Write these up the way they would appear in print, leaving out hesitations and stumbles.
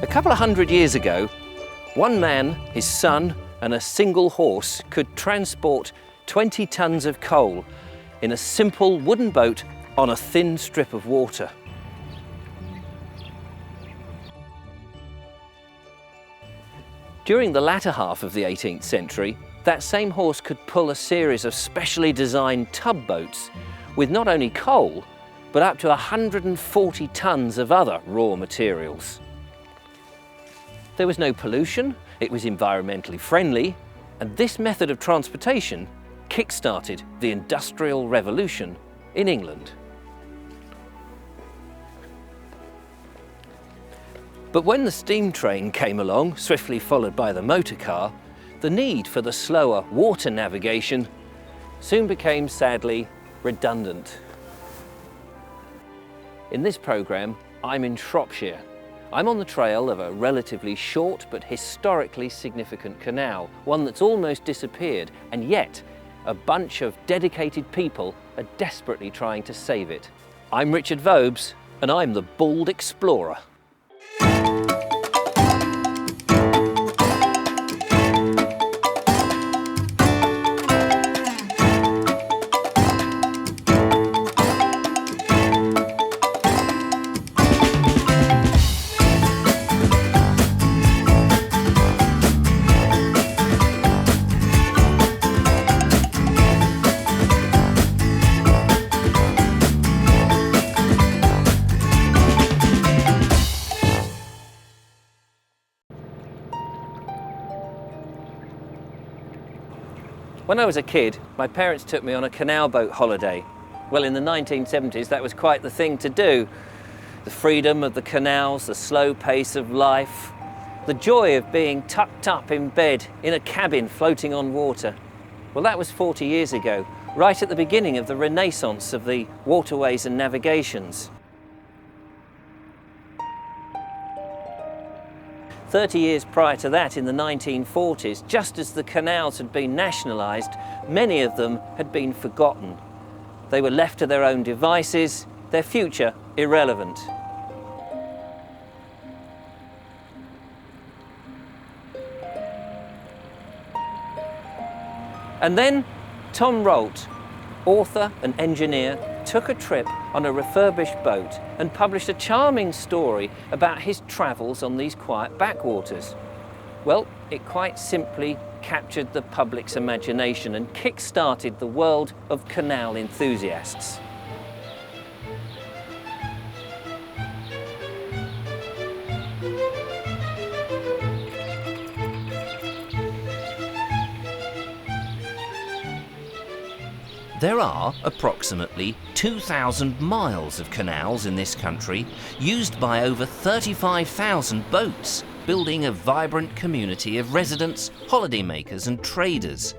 A couple of hundred years ago, one man, his son and a single horse could transport 20 tons of coal in a simple wooden boat on a thin strip of water. During the latter half of the 18th century, that same horse could pull a series of specially designed tugboats with not only coal, but up to 140 tons of other raw materials. There was no pollution, it was environmentally friendly, and this method of transportation kick-started the Industrial Revolution in England. But when the steam train came along, swiftly followed by the motor car, the need for the slower water navigation soon became, sadly, redundant. In this programme, I'm in Shropshire. I'm on the trail of a relatively short but historically significant canal, one that's almost disappeared, and yet a bunch of dedicated people are desperately trying to save it. I'm Richard Vobes, and I'm the Bald Explorer. When I was a kid, my parents took me on a canal boat holiday. Well, in the 1970s, that was quite the thing to do. The freedom of the canals, the slow pace of life, the joy of being tucked up in bed in a cabin floating on water. Well, that was 40 years ago, right at the beginning of the renaissance of the waterways and navigations. 30 years prior to that, in the 1940s, just as the canals had been nationalised, many of them had been forgotten. They were left to their own devices, their future irrelevant. And then Tom Rolt, author and engineer, took a trip on a refurbished boat and published a charming story about his travels on these quiet backwaters. Well, it quite simply captured the public's imagination and kick-started the world of canal enthusiasts. There are approximately 2,000 miles of canals in this country, used by over 35,000 boats, building a vibrant community of residents, holidaymakers and traders.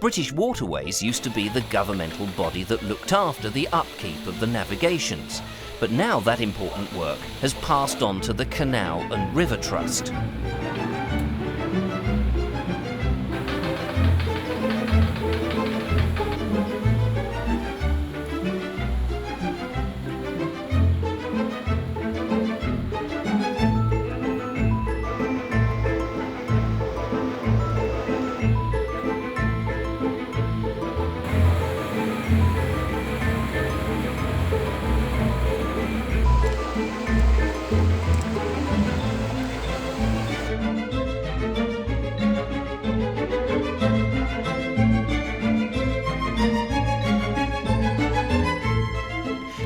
British Waterways used to be the governmental body that looked after the upkeep of the navigations, but now that important work has passed on to the Canal and River Trust.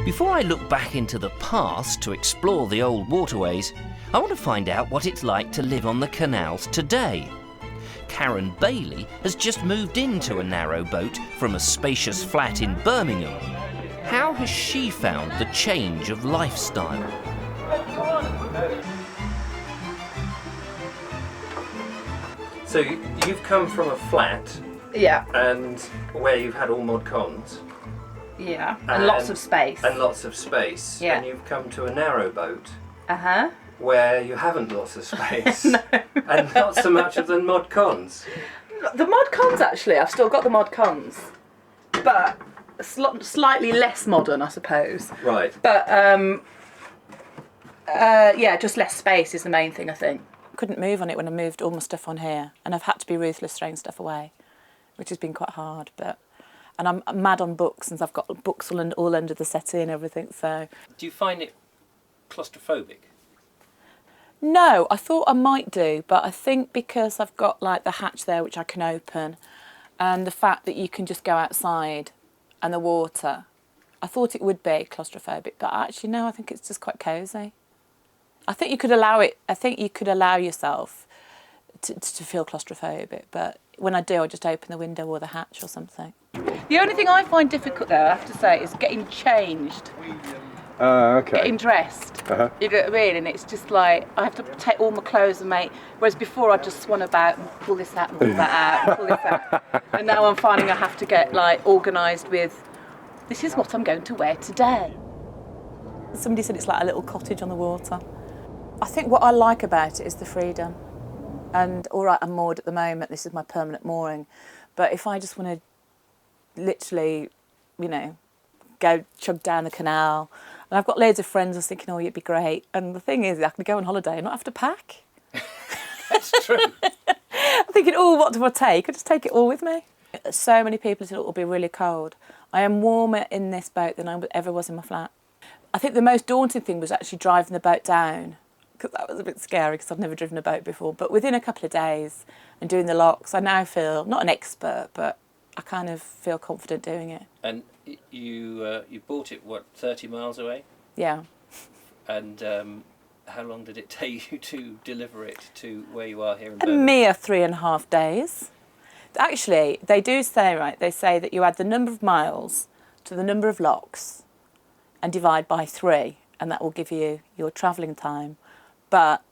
Before I look back into the past to explore the old waterways, I want to find out what it's like to live on the canals today. Karen Bailey has just moved into a narrow boat from a spacious flat in Birmingham. how has she found the change of lifestyle? So you've come from a flat, Yeah. and where you've had all mod cons. Yeah. And lots of space. And lots of space. Yeah. And you've come to a narrow boat Uh-huh. where you haven't lots of space. No. And not so much of the mod cons. The mod cons, actually, I've still got the mod cons, but slightly less modern, I suppose. Right. But yeah, just less space is the main thing, I think. Couldn't move on it when I moved all my stuff on here, and I've had to be ruthless throwing stuff away, which has been quite hard. And I'm mad on books, and I've got books all under the settee and everything. So. Do you find it claustrophobic? No, I thought I might do, but I think because I've got like the hatch there which I can open, and the fact that you can just go outside and the water, I thought it would be claustrophobic, but actually no, I think it's just quite cosy. I think you could allow it. I think you could allow yourself to feel claustrophobic, but when I do, I just open the window or the hatch or something. The only thing I find difficult there, I have to say, is getting changed. Okay. Getting dressed. Uh-huh. You know what I mean? And it's just like, I have to take all my clothes and whereas before I'd just swan about and pull this out and pull that out and pull this out. And now I'm finding I have to get like organised with, this is what I'm going to wear today. Somebody said it's like a little cottage on the water. I think what I like about it is the freedom. And all right, I'm moored at the moment, this is my permanent mooring. But if I just want to literally, you know, go chug down the canal. And I've got loads of friends, I was thinking, oh, it'd be great. And the thing is, I can go on holiday and not have to pack. That's true. I'm thinking, oh, what do I take? I just take it all with me. So many people said it will be really cold. I am warmer in this boat than I ever was in my flat. I think the most daunting thing was actually driving the boat down, because that was a bit scary because I've never driven a boat before. But within a couple of days and doing the locks, I now feel, not an expert, but I kind of feel confident doing it. And you bought it, what, 30 miles away? Yeah. And how long did it take you to deliver it to where you are here in A Birmingham? mere 3.5 days. Actually, they do say, right, they say that you add the number of miles to the number of locks and divide by 3, and that will give you your travelling time. But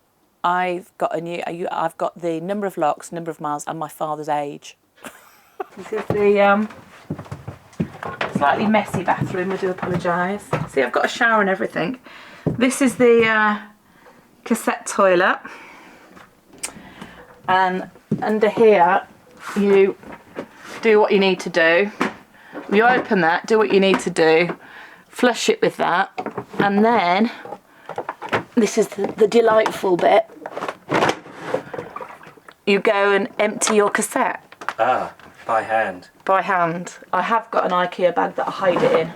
I've got the number of locks, number of miles, and my father's age. This is the slightly messy bathroom, I do apologise. See, I've got a shower and everything. This is the cassette toilet. And under here, you do what you need to do. You open that, do what you need to do, flush it with that, and then this is the delightful bit. You go and empty your cassette. Ah, by hand. By hand. I have got an IKEA bag that I hide it in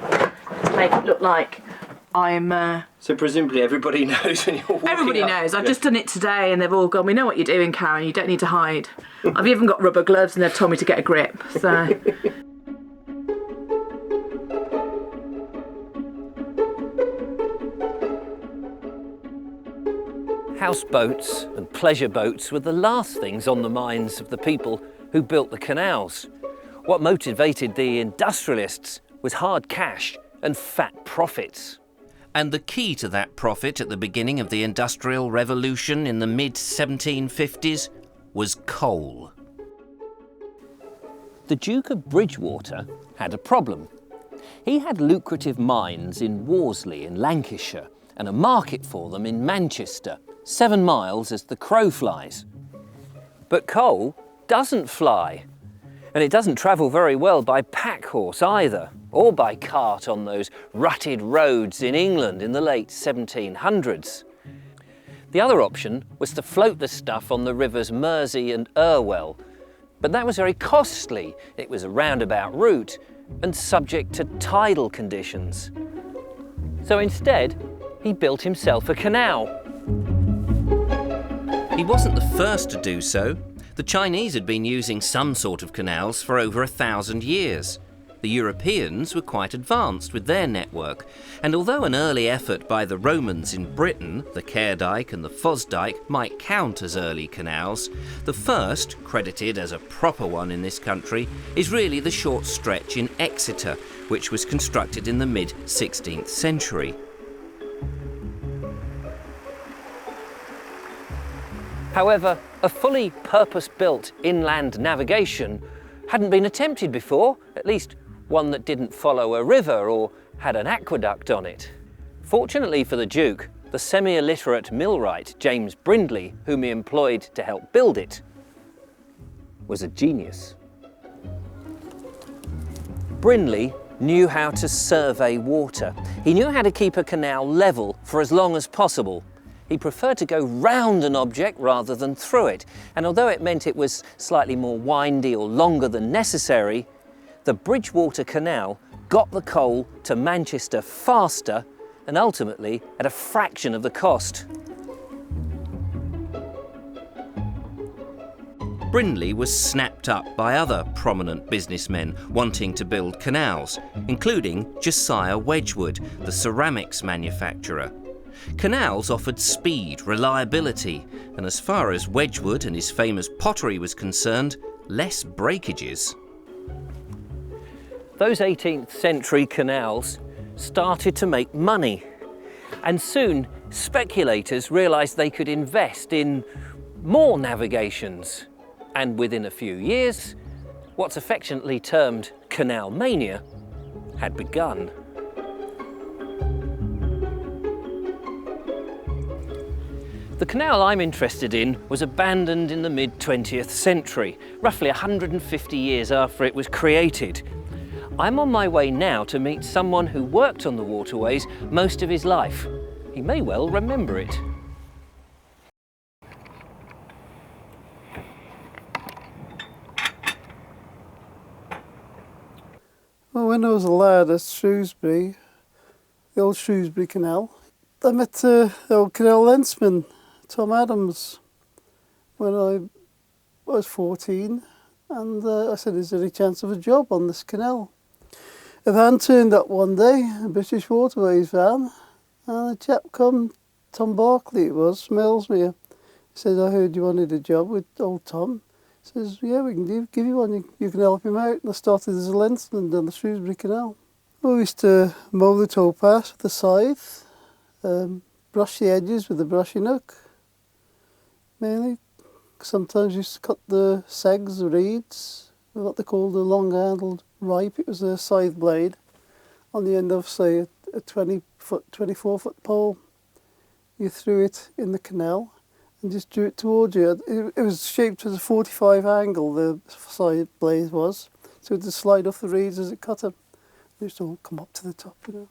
to make it look like I'm... So presumably everybody knows when you're walking Everybody up. knows. I've just done it today and they've all gone, we know what you're doing, Karen, you don't need to hide. I've even got rubber gloves and they've told me to get a grip, so... Houseboats and pleasure boats were the last things on the minds of the people who built the canals. What motivated the industrialists was hard cash and fat profits. And the key to that profit at the beginning of the Industrial Revolution in the mid-1750s was coal. The Duke of Bridgewater had a problem. He had lucrative mines in Worsley in Lancashire and a market for them in Manchester, 7 miles as the crow flies. But coal doesn't fly, and it doesn't travel very well by pack horse either, or by cart on those rutted roads in England in the late 1700s. The other option was to float the stuff on the rivers Mersey and Irwell, but that was very costly. It was a roundabout route and subject to tidal conditions. So instead, he built himself a canal. He wasn't the first to do so. The Chinese had been using some sort of canals for over 1,000 years. The Europeans were quite advanced with their network, and although an early effort by the Romans in Britain, the Caerdyke and the Fosdyke, might count as early canals, the first, credited as a proper one in this country, is really the short stretch in Exeter, which was constructed in the mid-16th century. However, a fully purpose-built inland navigation hadn't been attempted before, at least one that didn't follow a river or had an aqueduct on it. Fortunately for the Duke, the semi-illiterate millwright James Brindley, whom he employed to help build it, was a genius. Brindley knew how to survey water. He knew how to keep a canal level for as long as possible. He preferred to go round an object rather than through it, and although it meant it was slightly more windy or longer than necessary, the Bridgewater Canal got the coal to Manchester faster and ultimately at a fraction of the cost. Brindley was snapped up by other prominent businessmen wanting to build canals, including Josiah Wedgwood, the ceramics manufacturer. Canals offered speed, reliability, and as far as Wedgwood and his famous pottery was concerned, less breakages. Those 18th century canals started to make money, and soon speculators realised they could invest in more navigations, and within a few years, what's affectionately termed canal mania had begun. The canal I'm interested in was abandoned in the mid-20th century, roughly 150 years after it was created. I'm on my way now to meet someone who worked on the waterways most of his life. He may well remember it. Well, when I was a lad at Shrewsbury, the old Shrewsbury Canal, I met the old canal lensman, Tom Adams, when I was 14, and I said, is there any chance of a job on this canal? A van turned up one day, a British Waterways van, and a chap come, Tom Barkley it was, from Ellesmere. He said, I heard you wanted a job with old Tom. He says, yeah, we can give you one, you can help him out. And I started as a lensman down the Shrewsbury Canal. We used to mow the towpath with the scythe, brush the edges with the brushing hook, mainly. Sometimes used to cut the segs, the reeds, what they call the long-handled ripe. It was a scythe blade on the end of, say, a 24-foot pole. You threw it in the canal and just drew it towards you. It was shaped as a 45 angle, the scythe blade was, so it would slide off the reeds as it cut them. They used to all come up to the top, you know.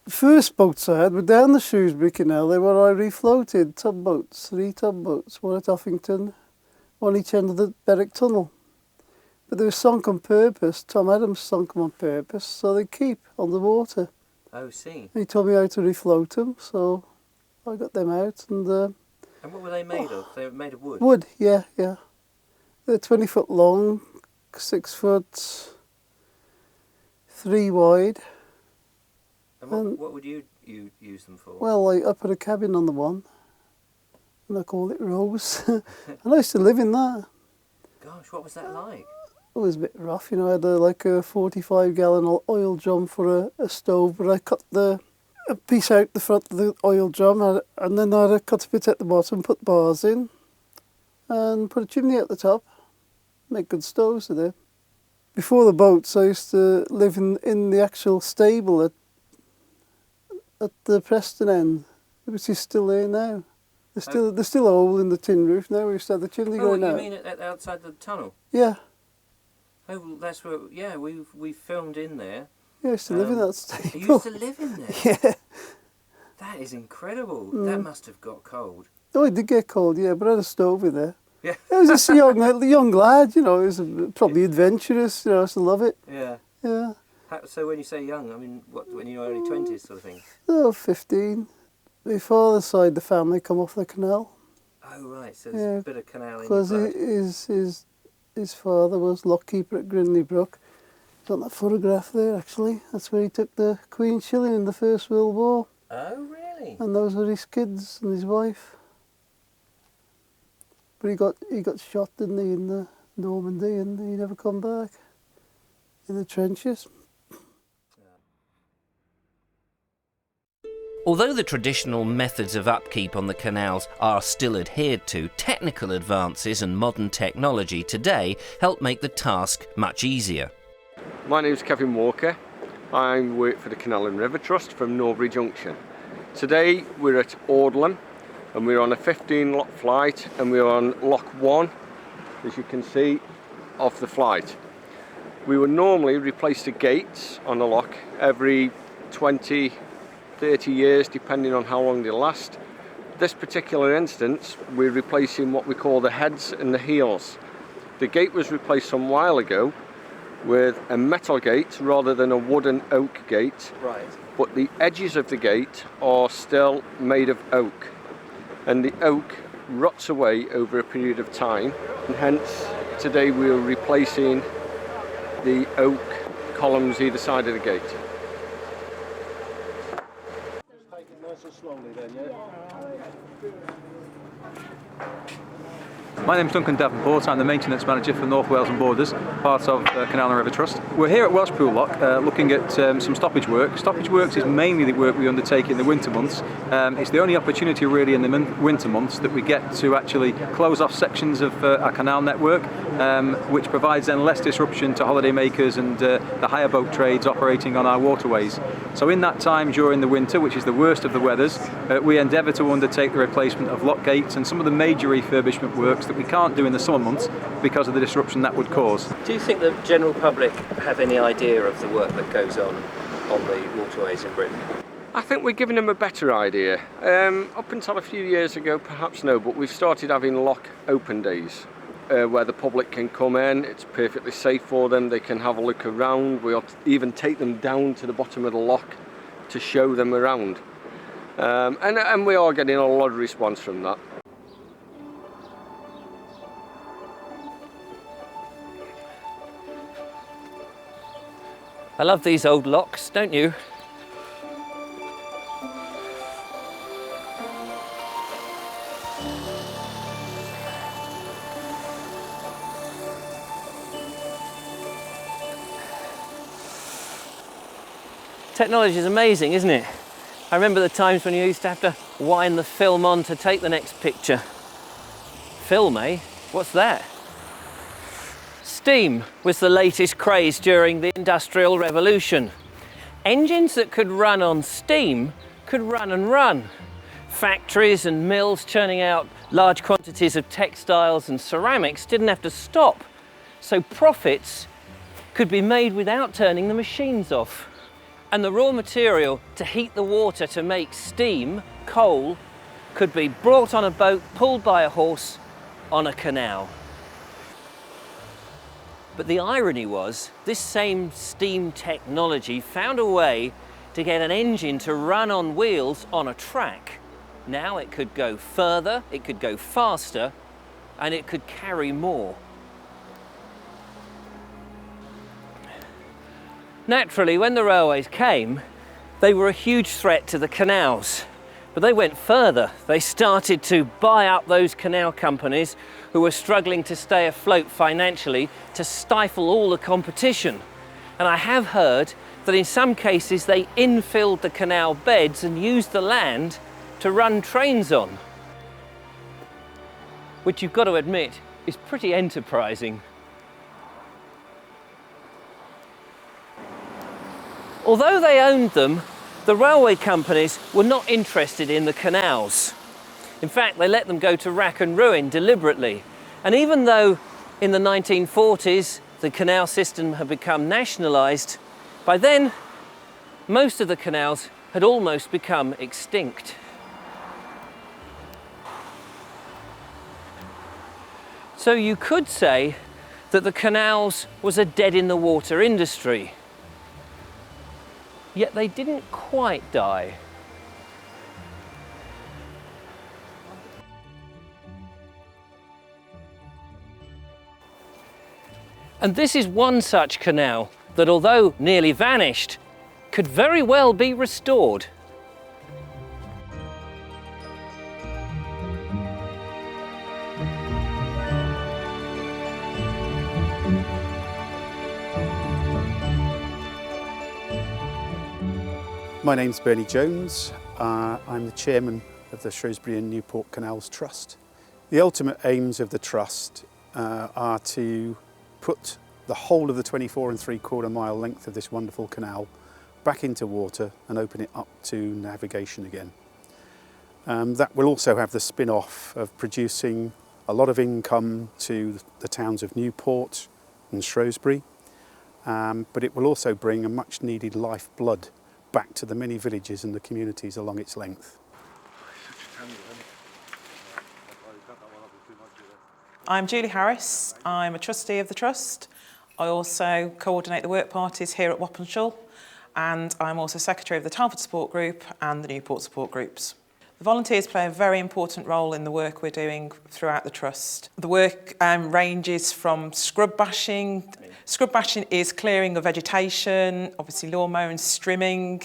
The first boats I had were down the Shrewsbury Canal. They were I refloated tugboats, 3 tugboats, one at Uffington, one each end of the Berwick Tunnel. But they were sunk on purpose. Tom Adams sunk them on purpose, so they keep on the water. Oh, see. And he taught me how to refloat them, so I got them out. And what were they made of? They were made of wood? Wood, yeah. They're 20 foot long, 6 foot, 3 wide. And what would you use them for? Well, I put a cabin on the one, and I called it Rose. And I used to live in that. Gosh, what was that like? It was a bit rough, you know. I had like a 45-gallon oil drum for a stove, but I cut a piece out the front of the oil drum, and then I cut a bit at the bottom, put bars in, and put a chimney at the top. Make good stoves with it. Before the boats, I used to live in the actual stable at the Preston end, which is still there now. There's still a hole in the tin roof now. We used to have the chimney going out. Oh, you mean outside the tunnel? Yeah. Oh, well, that's where. Yeah, we filmed in there. Yeah, I used to live in that stable. You used to live in there? Yeah. That is incredible. That must have got cold. Oh, it did get cold, yeah, but I had a stove in there. Yeah. I was just a young lad, you know. It was probably adventurous, you know. I used to love it. Yeah. Yeah. So when you say young, I mean, when you were early 20s sort of thing? Oh, 15. My father's side of the family come off the canal. Oh, right, so there's a bit of canal in because your blood. his father was lockkeeper at Grinley Brook. It's on that photograph there, actually. That's where he took the Queen shilling in the First World War. Oh, really? And those were his kids and his wife. But he got shot, didn't he, in the Normandy, and he never come back in the trenches. Although the traditional methods of upkeep on the canals are still adhered to, technical advances and modern technology today help make the task much easier. My name is Kevin Walker. I work for the Canal and River Trust from Norbury Junction. Today we're at Audlem and we're on a 15-lock flight, and we're on lock 1, as you can see, of the flight. We would normally replace the gates on the lock every 20, 30 years, depending on how long they last. This particular instance, we're replacing what we call the heads and the heels. The gate was replaced some while ago with a metal gate rather than a wooden oak gate. Right. But the edges of the gate are still made of oak, and the oak rots away over a period of time, and hence today we are replacing the oak columns either side of the gate. Just take it nice and slowly then, yeah? My name's Duncan Davenport. I'm the maintenance manager for North Wales and Borders, part of Canal and River Trust. We're here at Welshpool Lock looking at some stoppage work. Stoppage works is mainly the work we undertake in the winter months. It's the only opportunity really in the winter months that we get to actually close off sections of our canal network, which provides then less disruption to holiday makers and the hire boat trades operating on our waterways. So in that time during the winter, which is the worst of the weathers, we endeavour to undertake the replacement of lock gates and some of the major refurbishment works that we can't do in the summer months because of the disruption that would cause. Do you think the general public have any idea of the work that goes on the waterways in Britain? I think we're giving them a better idea. Up until a few years ago, perhaps no, but we've started having lock open days where the public can come in. It's perfectly safe for them. They can have a look around. We'll even take them down to the bottom of the lock to show them around. And we are getting a lot of response from that. I love these old locks, don't you? Technology is amazing, isn't it? I remember the times when you used to have to wind the film on to take the next picture. Film, eh? What's that? Steam was the latest craze during the Industrial Revolution. Engines that could run on steam could run and run. Factories and mills churning out large quantities of textiles and ceramics didn't have to stop, so profits could be made without turning the machines off. And the raw material to heat the water to make steam, coal, could be brought on a boat pulled by a horse on a canal. But the irony was, this same steam technology found a way to get an engine to run on wheels on a track. Now it could go further, it could go faster, and it could carry more. Naturally, when the railways came, they were a huge threat to the canals. But they went further. They started to buy up those canal companies who were struggling to stay afloat financially to stifle all the competition. And I have heard that in some cases they infilled the canal beds and used the land to run trains on, which you've got to admit is pretty enterprising. Although they owned them, the railway companies were not interested in the canals. In fact, they let them go to rack and ruin deliberately. And even though in the 1940s the canal system had become nationalised, by then most of the canals had almost become extinct. So you could say that the canals was a dead-in-the-water industry. Yet they didn't quite die. And this is one such canal that, although nearly vanished, could very well be restored. My name's Bernie Jones. I'm the chairman of the Shrewsbury and Newport Canals Trust. The ultimate aims of the Trust are to put the whole of the 24 3/4 mile length of this wonderful canal back into water and open it up to navigation again. That will also have the spin-off of producing a lot of income to the towns of Newport and Shrewsbury, but it will also bring a much needed lifeblood back to the many villages and the communities along its length. I'm Julie Harris. I'm a trustee of the Trust. I also coordinate the work parties here at Wappenshall, and I'm also secretary of the Telford support group and the Newport support groups. The volunteers play a very important role in the work we're doing throughout the Trust. The work ranges from scrub bashing. Scrub bashing is clearing of vegetation, obviously lawn mowing, strimming.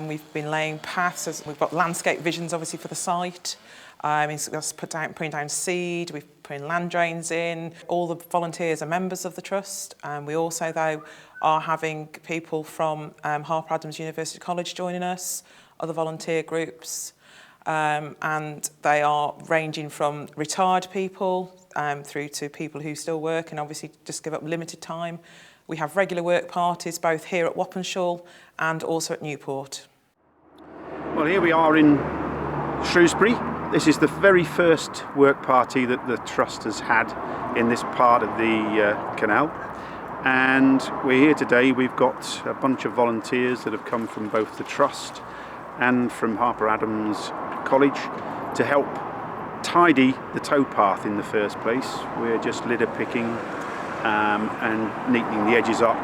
We've been laying paths. We've got landscape visions, obviously, for the site. It's putting down seed, we've put land drains in. All the volunteers are members of the Trust. We also, though, are having people from Harper Adams University College joining us, other volunteer groups. And they are ranging from retired people through to people who still work and obviously just give up limited time. We have regular work parties both here at Wappenshall and also at Newport. Well, here we are in Shrewsbury. This is the very first work party that the Trust has had in this part of the canal. And we're here today. We've got a bunch of volunteers that have come from both the Trust and from Harper Adams College to help tidy the towpath in the first place. We're just litter picking and neatening the edges up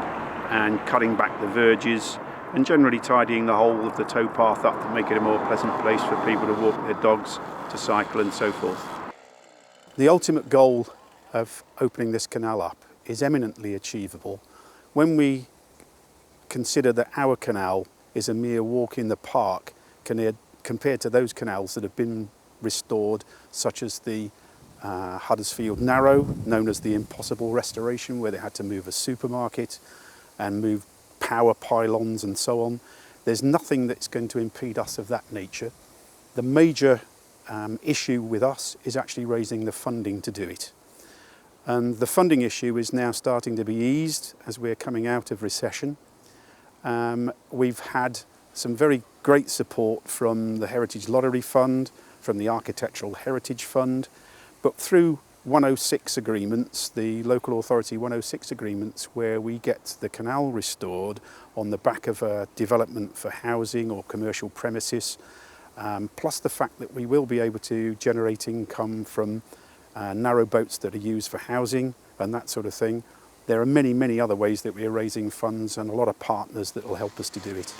and cutting back the verges and generally tidying the whole of the towpath up to make it a more pleasant place for people to walk their dogs, to cycle and so forth. The ultimate goal of opening this canal up is eminently achievable when we consider that our canal is a mere walk in the park compared to those canals that have been restored, such as the Huddersfield Narrow, known as the Impossible Restoration, where they had to move a supermarket and move power pylons and so on. There's nothing that's going to impede us of that nature. The major issue with us is actually raising the funding to do it. And the funding issue is now starting to be eased as we're coming out of recession. We've had some very great support from the Heritage Lottery Fund, from the Architectural Heritage Fund, but through 106 agreements, the local authority 106 agreements, where we get the canal restored on the back of a development for housing or commercial premises, plus the fact that we will be able to generate income from narrow boats that are used for housing and that sort of thing. There are many, many other ways that we are raising funds and a lot of partners that will help us to do it.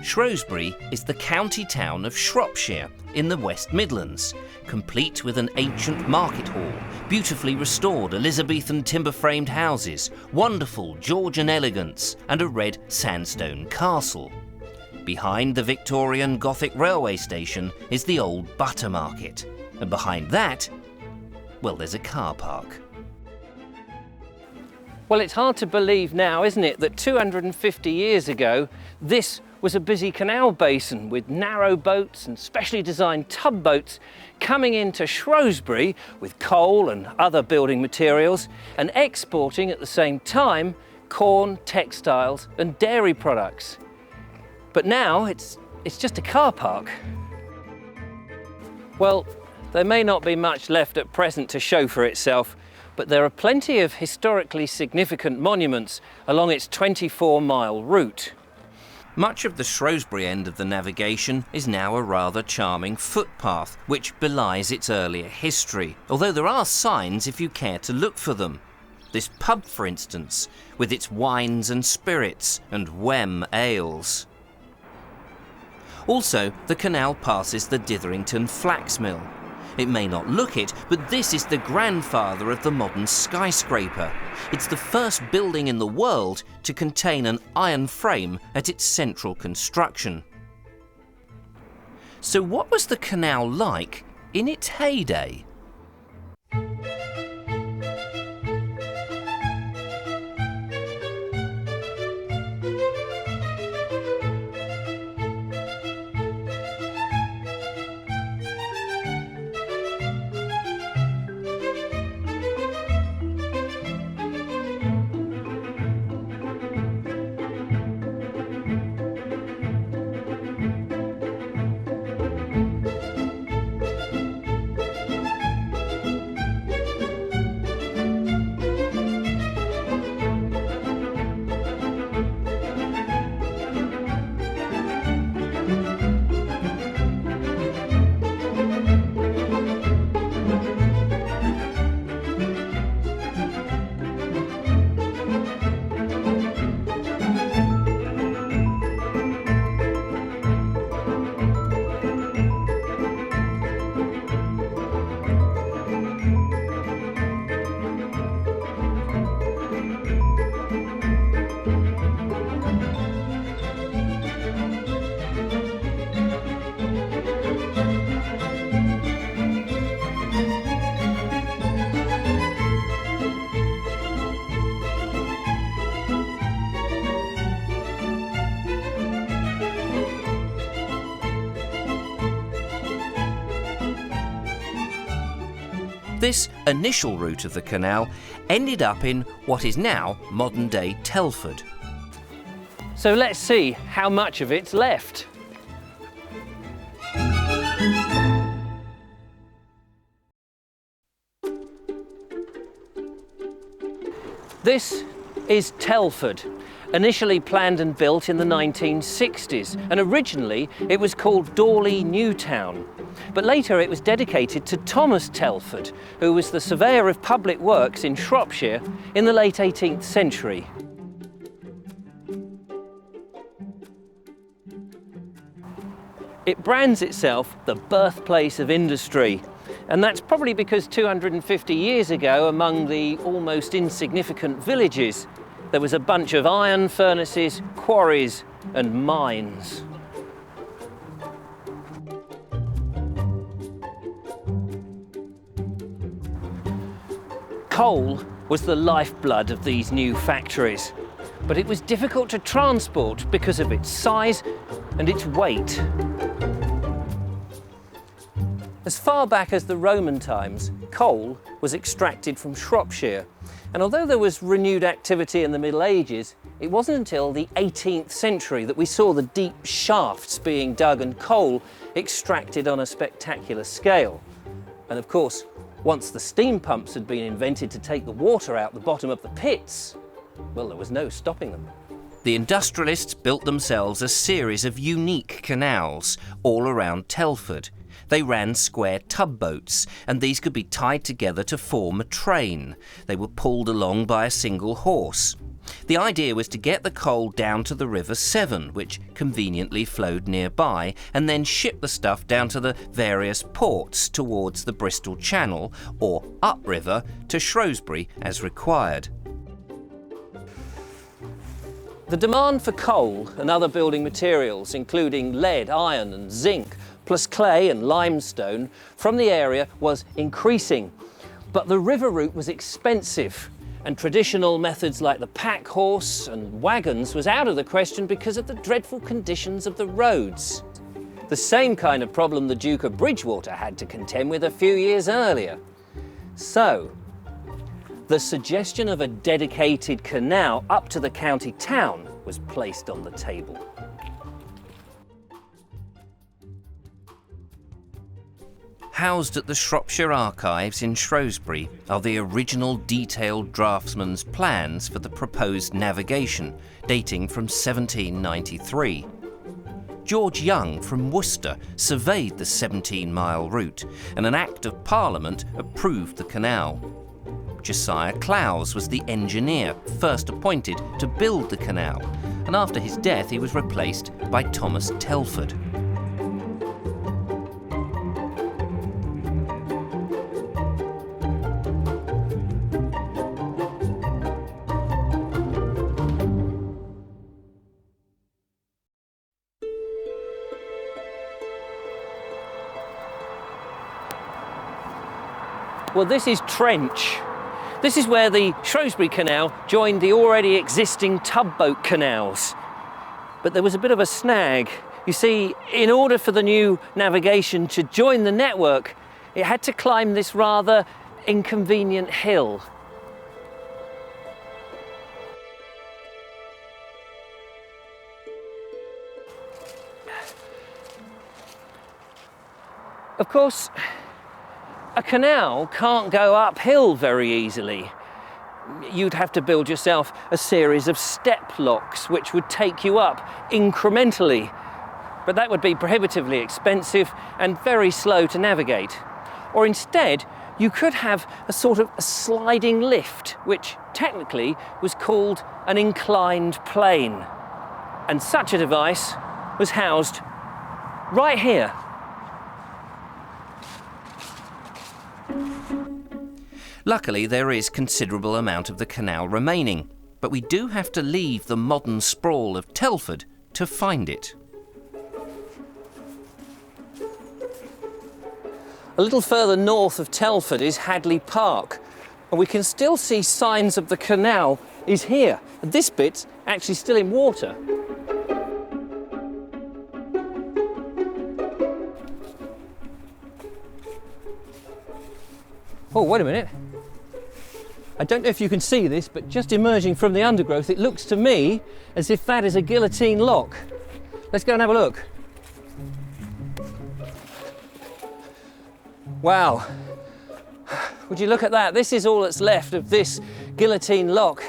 Shrewsbury is the county town of Shropshire in the West Midlands, complete with an ancient market hall, beautifully restored Elizabethan timber-framed houses, wonderful Georgian elegance and a red sandstone castle. Behind the Victorian Gothic railway station is the old butter market, and behind that, well, there's a car park. Well, it's hard to believe now, isn't it, that 250 years ago, this was a busy canal basin with narrow boats and specially designed tugboats coming into Shrewsbury with coal and other building materials and exporting at the same time corn, textiles and dairy products. But now it's just a car park. Well, there may not be much left at present to show for itself, but there are plenty of historically significant monuments along its 24-mile route. Much of the Shrewsbury end of the navigation is now a rather charming footpath, which belies its earlier history, although there are signs if you care to look for them. This pub, for instance, with its wines and spirits and Wem ales. Also, the canal passes the Ditherington Flax Mill, It may not look it, but this is the grandfather of the modern skyscraper. It's the first building in the world to contain an iron frame at its central construction. So what was the canal like in its heyday? This initial route of the canal ended up in what is now modern-day Telford. So let's see how much of it's left. This is Telford, initially planned and built in the 1960s, and originally it was called Dawley Newtown. But later it was dedicated to Thomas Telford, who was the surveyor of public works in Shropshire in the late 18th century. It brands itself the birthplace of industry, and that's probably because 250 years ago, among the almost insignificant villages, there was a bunch of iron furnaces, quarries and mines. Coal was the lifeblood of these new factories, but it was difficult to transport because of its size and its weight. As far back as the Roman times, coal was extracted from Shropshire, and although there was renewed activity in the Middle Ages, it wasn't until the 18th century that we saw the deep shafts being dug and coal extracted on a spectacular scale. And of course, once the steam pumps had been invented to take the water out the bottom of the pits, well, there was no stopping them. The industrialists built themselves a series of unique canals all around Telford. They ran square tugboats, and these could be tied together to form a train. They were pulled along by a single horse. The idea was to get the coal down to the River Severn, which conveniently flowed nearby, and then ship the stuff down to the various ports towards the Bristol Channel or upriver to Shrewsbury as required. The demand for coal and other building materials, including lead, iron and zinc, plus clay and limestone from the area was increasing. But the river route was expensive, and traditional methods like the pack horse and wagons was out of the question because of the dreadful conditions of the roads. The same kind of problem the Duke of Bridgewater had to contend with a few years earlier. So, the suggestion of a dedicated canal up to the county town was placed on the table. Housed at the Shropshire Archives in Shrewsbury are the original detailed draftsman's plans for the proposed navigation, dating from 1793. George Young from Worcester surveyed the 17-mile route, and an Act of Parliament approved the canal. Josiah Clowes was the engineer first appointed to build the canal, and after his death he was replaced by Thomas Telford. Well, this is Trench. This is where the Shrewsbury Canal joined the already existing tugboat canals. But there was a bit of a snag. You see, in order for the new navigation to join the network, it had to climb this rather inconvenient hill. Of course, a canal can't go uphill very easily. You'd have to build yourself a series of step locks which would take you up incrementally. But that would be prohibitively expensive and very slow to navigate. Or instead, you could have a sort of a sliding lift, which technically was called an inclined plane. And such a device was housed right here. Luckily, there is considerable amount of the canal remaining, but we do have to leave the modern sprawl of Telford to find it. A little further north of Telford is Hadley Park, and we can still see signs of the canal is here. And this bit's actually still in water. Oh, wait a minute. I don't know if you can see this, but just emerging from the undergrowth, it looks to me as if that is a guillotine lock. Let's go and have a look. Wow. Would you look at that? This is all that's left of this guillotine lock.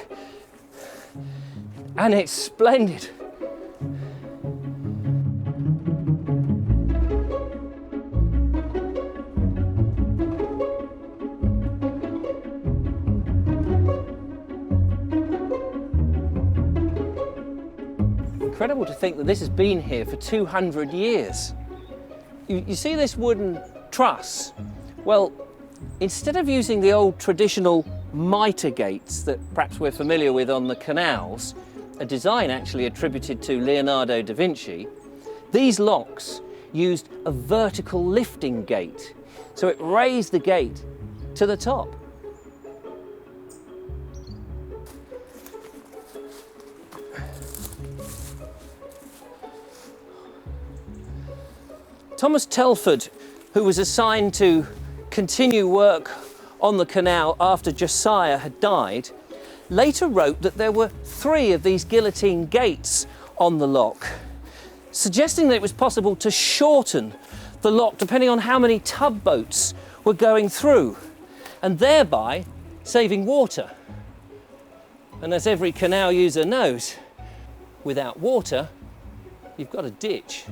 And it's splendid. Incredible to think that this has been here for 200 years. You see this wooden truss? Well, instead of using the old traditional mitre gates that perhaps we're familiar with on the canals, a design actually attributed to Leonardo da Vinci, these locks used a vertical lifting gate. So it raised the gate to the top. Thomas Telford, who was assigned to continue work on the canal after Josiah had died, later wrote that there were 3 of these guillotine gates on the lock, suggesting that it was possible to shorten the lock depending on how many tugboats were going through, and thereby saving water. And as every canal user knows, without water, you've got a ditch.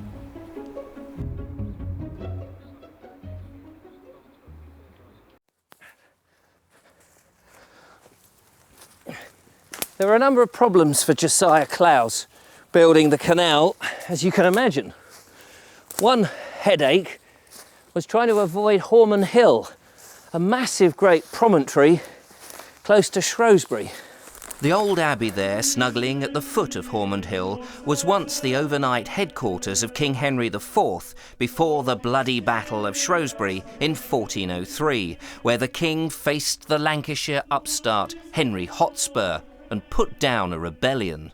There were a number of problems for Josiah Clowes building the canal, as you can imagine. One headache was trying to avoid Horman Hill, a massive great promontory close to Shrewsbury. The old abbey there, snuggling at the foot of Hormond Hill, was once the overnight headquarters of King Henry IV before the bloody Battle of Shrewsbury in 1403, where the king faced the Lancashire upstart Henry Hotspur and put down a rebellion.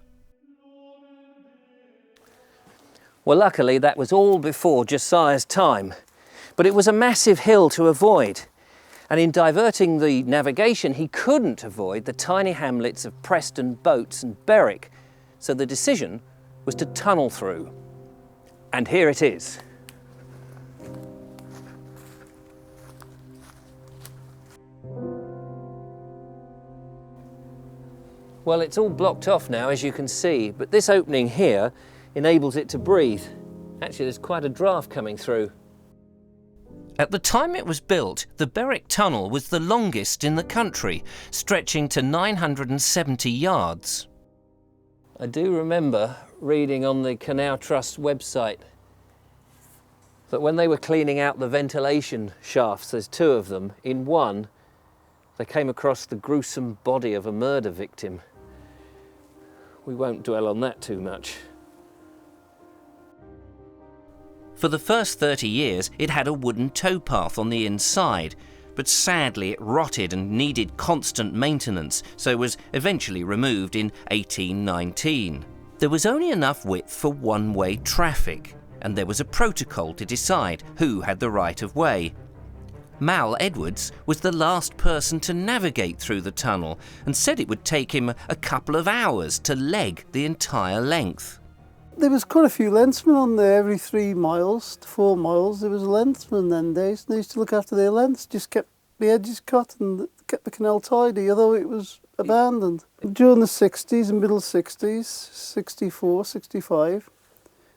Well, luckily that was all before Josiah's time, but it was a massive hill to avoid. And in diverting the navigation, he couldn't avoid the tiny hamlets of Preston, Boats and Berwick, so the decision was to tunnel through. And here it is. Well, it's all blocked off now, as you can see, but this opening here enables it to breathe. Actually, there's quite a draft coming through. At the time it was built, the Berwick Tunnel was the longest in the country, stretching to 970 yards. I do remember reading on the Canal Trust website that when they were cleaning out the ventilation shafts, there's 2 of them, in one they came across the gruesome body of a murder victim. We won't dwell on that too much. For the first 30 years, it had a wooden towpath on the inside, but sadly it rotted and needed constant maintenance, so was eventually removed in 1819. There was only enough width for one-way traffic, and there was a protocol to decide who had the right of way. Mal Edwards was the last person to navigate through the tunnel and said it would take him a couple of hours to leg the entire length. There was quite a few lensmen on there. Every 3 miles to 4 miles there was a lensman then days, and they used to look after their lengths, just kept the edges cut and kept the canal tidy, although it was abandoned. During the 60s and middle 60s, 64, 65,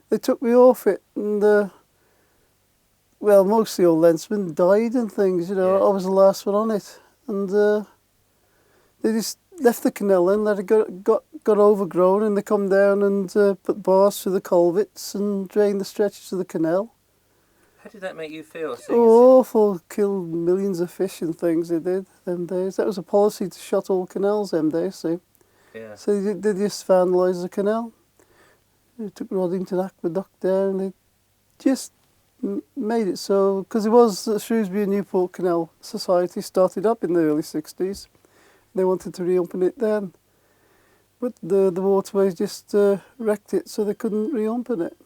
they took me off it, and well, most of the old lensmen died and things, you know. I was the last one on it, and they just left the canal and let it got overgrown, and they come down and put bars through the culverts and drain the stretches of the canal. How did that make you feel? Oh, awful. Killed millions of fish and things they did them days. That was a policy to shut all canals them days, see. Yeah. So they just vandalised the canal. They took Roddington Aqueduct there, and they just made it so, because it was the Shrewsbury and Newport Canal Society started up in the early 60s. They wanted to reopen it then, but the waterways just wrecked it, so they couldn't reopen it.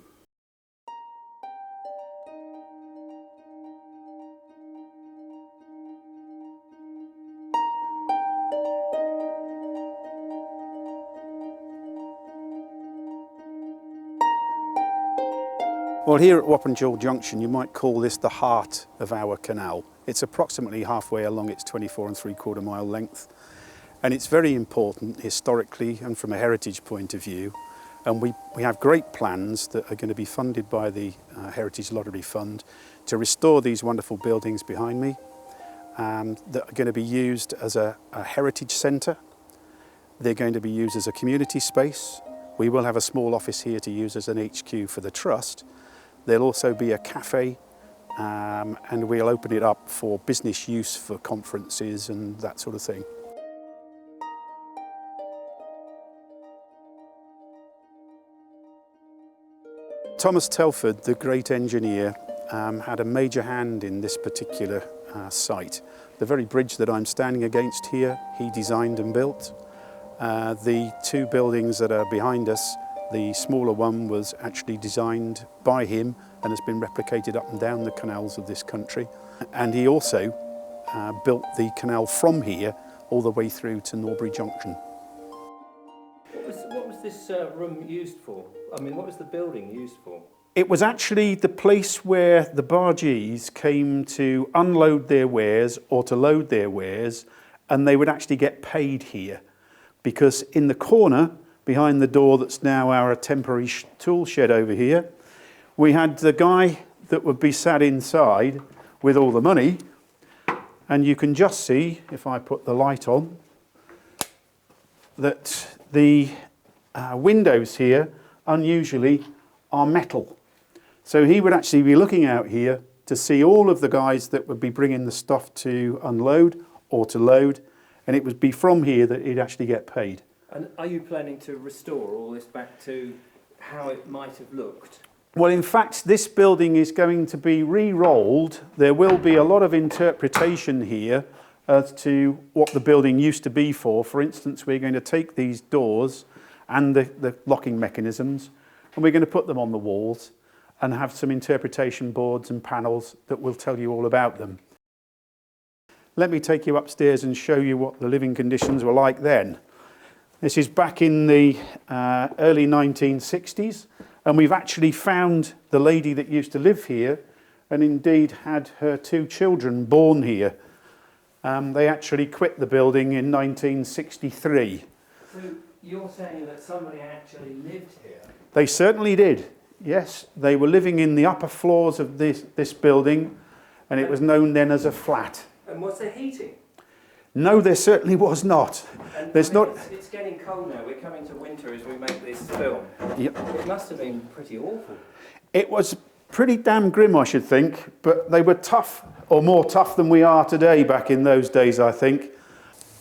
Well, here at Wappenshall Junction, you might call this the heart of our canal. It's approximately halfway along its 24¾ mile length, and it's very important historically and from a heritage point of view. And we have great plans that are going to be funded by the Heritage Lottery Fund to restore these wonderful buildings behind me, that are going to be used as a heritage centre. They're going to be used as a community space. We will have a small office here to use as an HQ for the Trust. There'll also be a cafe, and we'll open it up for business use for conferences and that sort of thing. Thomas Telford, the great engineer, had a major hand in this particular site. The very bridge that I'm standing against here, he designed and built. The 2 buildings that are behind us, the smaller one was actually designed by him and has been replicated up and down the canals of this country. And he also built the canal from here all the way through to Newport Junction. What was this room used for? I mean, what was the building used for? It was actually the place where the bargees came to unload their wares or to load their wares, and they would actually get paid here. Because in the corner, behind the door that's now our temporary tool shed over here, we had the guy that would be sat inside with all the money, and you can just see, if I put the light on, that the windows here, unusually, are metal. So he would actually be looking out here to see all of the guys that would be bringing the stuff to unload or to load, and it would be from here that he'd actually get paid. And are you planning to restore all this back to how it might have looked? Well, in fact, this building is going to be re-rolled. There will be a lot of interpretation here as to what the building used to be for. For instance, we're going to take these doors and the locking mechanisms, and we're going to put them on the walls and have some interpretation boards and panels that will tell you all about them. Let me take you upstairs and show you what the living conditions were like then. This is back in the early 1960s, and we've actually found the lady that used to live here and indeed had her 2 children born here. They actually quit the building in 1963. So you're saying that somebody actually lived here? They certainly did, yes. They were living in the upper floors of this building, and it was known then as a flat. And was there heating? No, there certainly was not. And There's not. It's getting cold now. We're coming to winter as we make this film. Yep. It must have been pretty awful. It was pretty damn grim, I should think, but they were tough, or more tough than we are today back in those days, I think.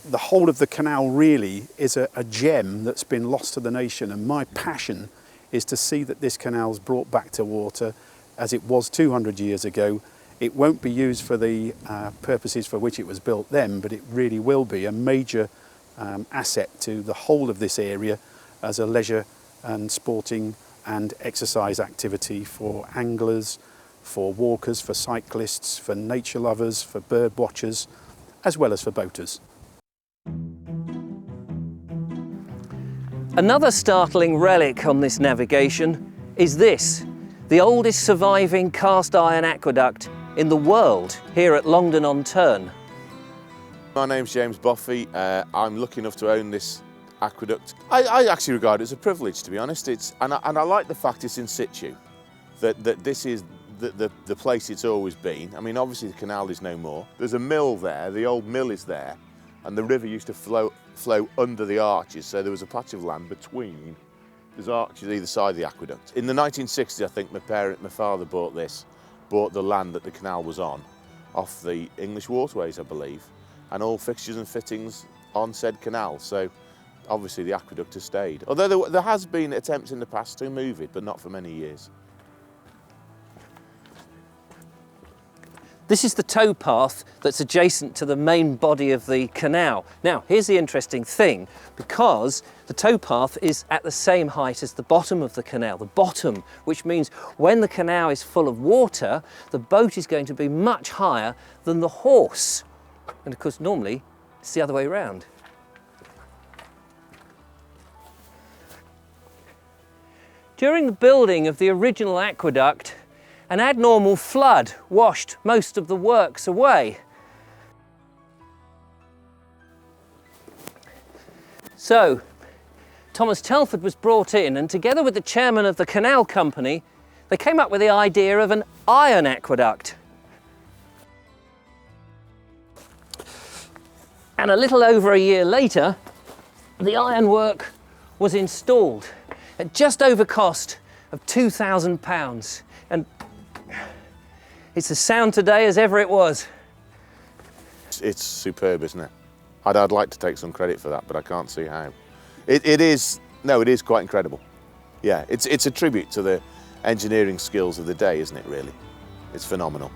The whole of the canal really is a gem that's been lost to the nation, and my passion is to see that this canal's brought back to water as it was 200 years ago It won't be used for the purposes for which it was built then, but it really will be a major asset to the whole of this area as a leisure and sporting and exercise activity for anglers, for walkers, for cyclists, for nature lovers, for bird watchers, as well as for boaters. Another startling relic on this navigation is this, the oldest surviving cast iron aqueduct in the world here at Longdon-on-Tern. My name's James Boffey. I'm lucky enough to own this aqueduct. I actually regard it as a privilege, to be honest. And I like the fact it's in situ, that this is the place it's always been. I mean, obviously the canal is no more. There's a mill there, the old mill is there, and the river used to flow under the arches, so there was a patch of land between. There's arches either side of the aqueduct. In the 1960s, I think my father bought the land that the canal was on, off the English waterways, I believe, and all fixtures and fittings on said canal. So obviously the aqueduct has stayed. Although there has been attempts in the past to move it, but not for many years. This is the towpath that's adjacent to the main body of the canal. Now, here's the interesting thing, because the towpath is at the same height as the bottom of the canal, the bottom, which means when the canal is full of water, the boat is going to be much higher than the horse. And of course, normally, it's the other way around. During the building of the original aqueduct, an abnormal flood washed most of the works away. So, Thomas Telford was brought in, and together with the chairman of the canal company, they came up with the idea of an iron aqueduct. And a little over a year later, the ironwork was installed at just over cost of £2,000. And it's as sound today as ever it was. It's superb, isn't it? I'd like to take some credit for that, but I can't see how. It is quite incredible. Yeah, it's a tribute to the engineering skills of the day, isn't it, really? It's phenomenal.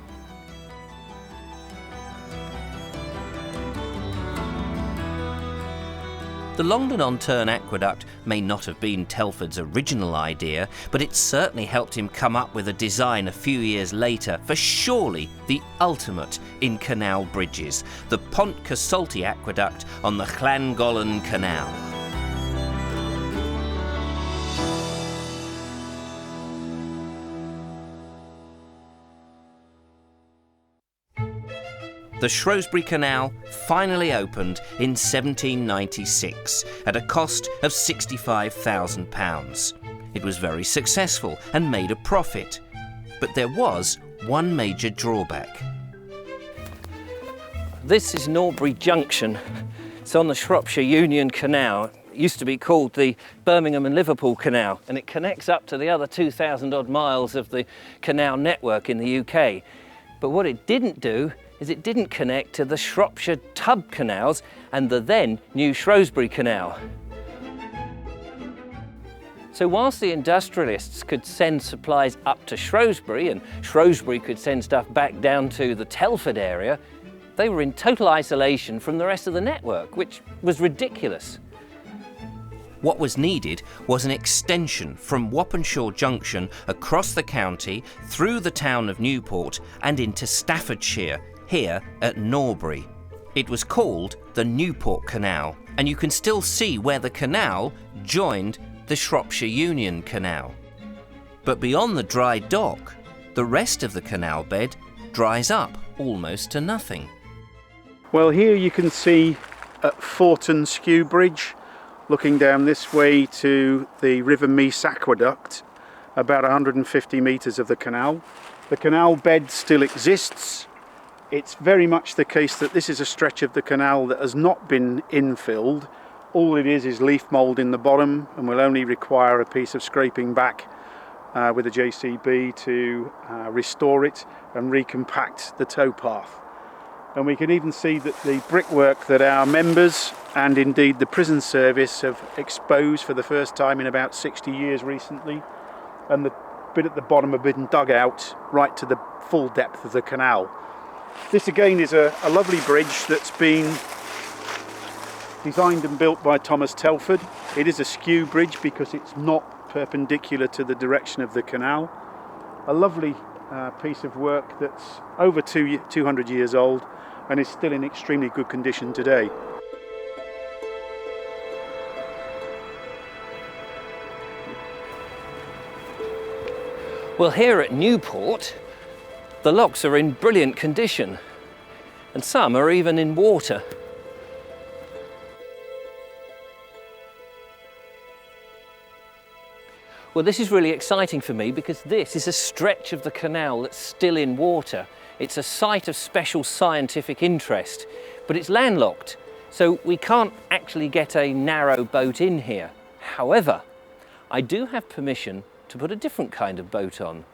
The Longdon-on-Tern aqueduct may not have been Telford's original idea, but it certainly helped him come up with a design a few years later for surely the ultimate in canal bridges, the Pont Cysulty aqueduct on the Llangollen Canal. The Shrewsbury Canal finally opened in 1796 at a cost of £65,000. It was very successful and made a profit, but there was one major drawback. This is Norbury Junction. It's on the Shropshire Union Canal. It used to be called the Birmingham and Liverpool Canal, and it connects up to the other 2,000 odd miles of the canal network in the UK. But what it didn't do is it didn't connect to the Shropshire Tub Canals and the then new Shrewsbury Canal. So whilst the industrialists could send supplies up to Shrewsbury and Shrewsbury could send stuff back down to the Telford area, they were in total isolation from the rest of the network, which was ridiculous. What was needed was an extension from Wappenshall Junction across the county, through the town of Newport and into Staffordshire, here at Norbury. It was called the Newport Canal, and you can still see where the canal joined the Shropshire Union Canal. But beyond the dry dock, the rest of the canal bed dries up almost to nothing. Well, here you can see at Forton Skew Bridge, looking down this way to the River Mease Aqueduct, about 150 metres of the canal. The canal bed still exists. It's very much the case that this is a stretch of the canal that has not been infilled. All it is leaf mould in the bottom, and will only require a piece of scraping back with a JCB to restore it and recompact the towpath. And we can even see that the brickwork that our members and indeed the prison service have exposed for the first time in about 60 years recently, and the bit at the bottom have been dug out right to the full depth of the canal. This again is a lovely bridge that's been designed and built by Thomas Telford. It is a skew bridge because it's not perpendicular to the direction of the canal. A lovely piece of work that's over 200 years old and is still in extremely good condition today. Well, here at Newport, the locks are in brilliant condition, and some are even in water. Well, this is really exciting for me because this is a stretch of the canal that's still in water. It's a site of special scientific interest, but it's landlocked, so we can't actually get a narrow boat in here. However, I do have permission to put a different kind of boat on.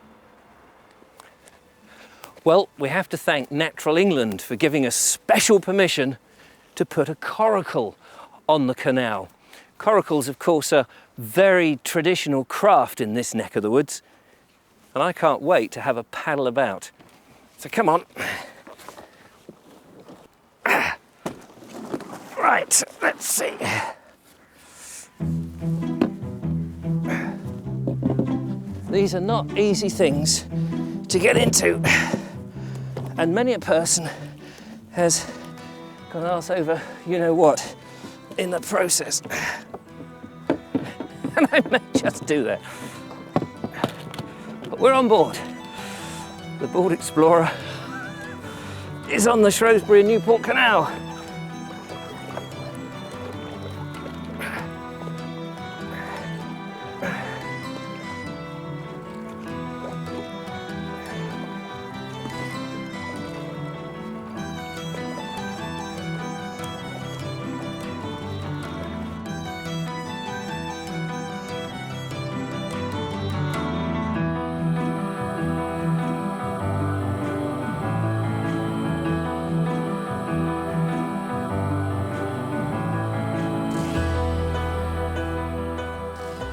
Well, we have to thank Natural England for giving us special permission to put a coracle on the canal. Coracles, of course, are very traditional craft in this neck of the woods, and I can't wait to have a paddle about. So come on. Right, let's see. These are not easy things to get into, and many a person has gone arse over you-know-what in the process. And I may just do that. But we're on board. The Board Explorer is on the Shrewsbury and Newport Canal.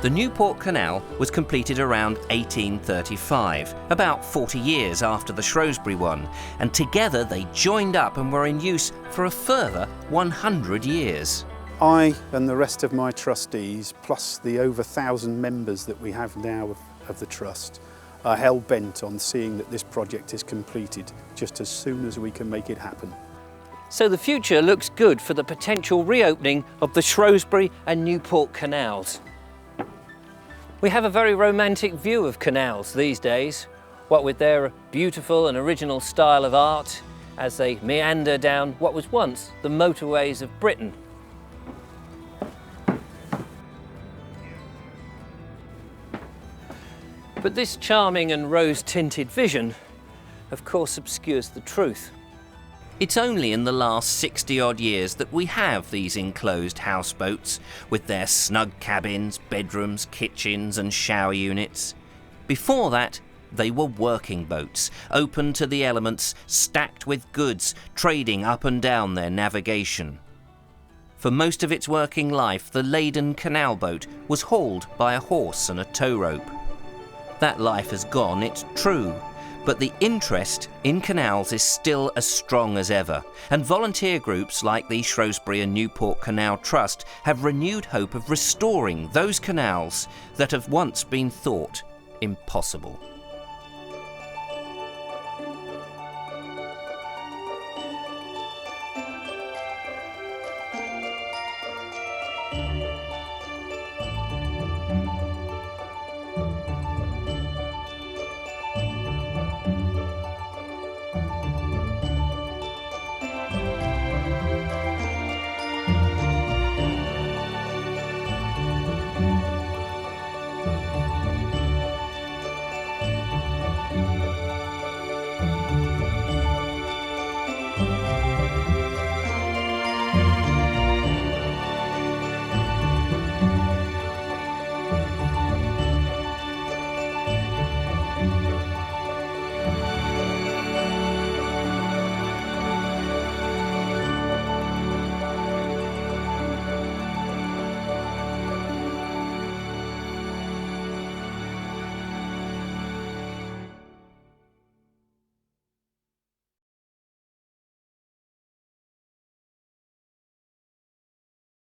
The Newport Canal was completed around 1835, about 40 years after the Shrewsbury one, and together they joined up and were in use for a further 100 years. I and the rest of my trustees, plus the over 1,000 members that we have now of the Trust, are hell-bent on seeing that this project is completed just as soon as we can make it happen. So the future looks good for the potential reopening of the Shrewsbury and Newport Canals. We have a very romantic view of canals these days, what with their beautiful and original style of art as they meander down what was once the motorways of Britain. But this charming and rose-tinted vision, of course, obscures the truth. It's only in the last 60-odd years that we have these enclosed houseboats with their snug cabins, bedrooms, kitchens and shower units. Before that, they were working boats, open to the elements, stacked with goods, trading up and down their navigation. For most of its working life, the laden canal boat was hauled by a horse and a tow rope. That life has gone, it's true. But the interest in canals is still as strong as ever, and volunteer groups like the Shrewsbury and Newport Canal Trust have renewed hope of restoring those canals that have once been thought impossible.